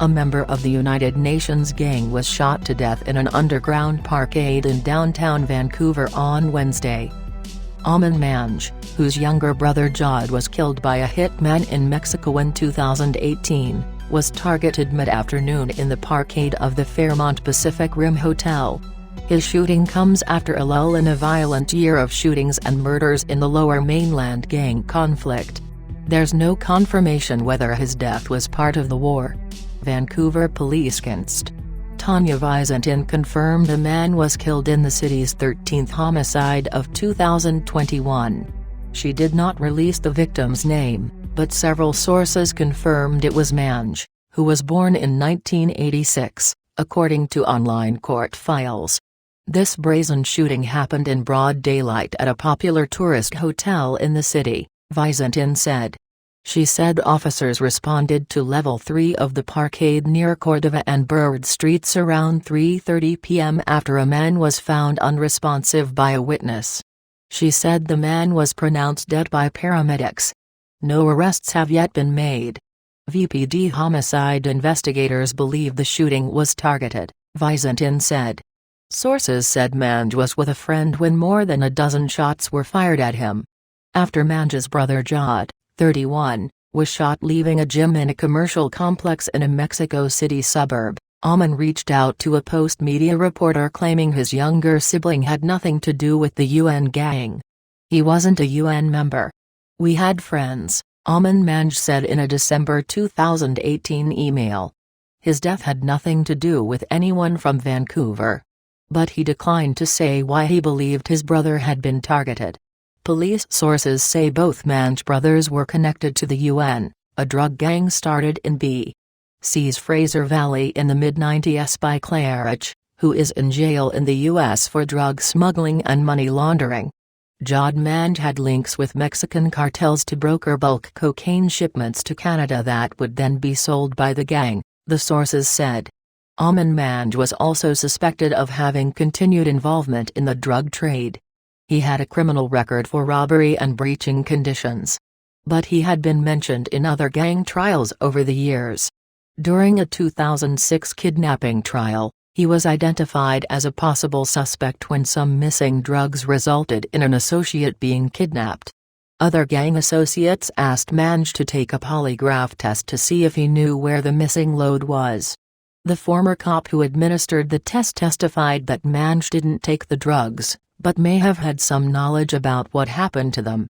A member of the United Nations gang was shot to death in an underground parkade in downtown Vancouver on Wednesday. Aman Manj, whose younger brother Jod was killed by a hitman in Mexico in 2018, was targeted mid-afternoon in the parkade of the Fairmont Pacific Rim Hotel. His shooting comes after a lull in a violent year of shootings and murders in the Lower Mainland gang conflict. There's no confirmation whether his death was part of the war. Vancouver Police Gangster Tanya Visentin confirmed a man was killed in the city's 13th homicide of 2021. She did not release the victim's name, but several sources confirmed it was Manj, who was born in 1986, according to online court files. This brazen shooting happened in broad daylight at a popular tourist hotel in the city, Visentin said. She said officers responded to Level 3 of the parkade near Cordova and Burwood Streets around 3:30 p.m. after a man was found unresponsive by a witness. She said the man was pronounced dead by paramedics. No arrests have yet been made. VPD homicide investigators believe the shooting was targeted, Visentin said. Sources said Manj was with a friend when more than a dozen shots were fired at him. After Manj's brother Jod, 31, was shot leaving a gym in a commercial complex in a Mexico City suburb, Aman reached out to a post-media reporter claiming his younger sibling had nothing to do with the UN gang. He wasn't a UN member. We had friends, Aman Manj said in a December 2018 email. His death had nothing to do with anyone from Vancouver. But he declined to say why he believed his brother had been targeted. Police sources say both Manj brothers were connected to the UN, a drug gang started in B.C.'s Fraser Valley in the mid-90s by Claridge, who is in jail in the U.S. for drug smuggling and money laundering. Jod Manj had links with Mexican cartels to broker bulk cocaine shipments to Canada that would then be sold by the gang, the sources said. Aman Manj was also suspected of having continued involvement in the drug trade. He had a criminal record for robbery and breaching conditions. But he had been mentioned in other gang trials over the years. During a 2006 kidnapping trial, he was identified as a possible suspect when some missing drugs resulted in an associate being kidnapped. Other gang associates asked Manj to take a polygraph test to see if he knew where the missing load was. The former cop who administered the test testified that Manj didn't take the drugs, but may have had some knowledge about what happened to them.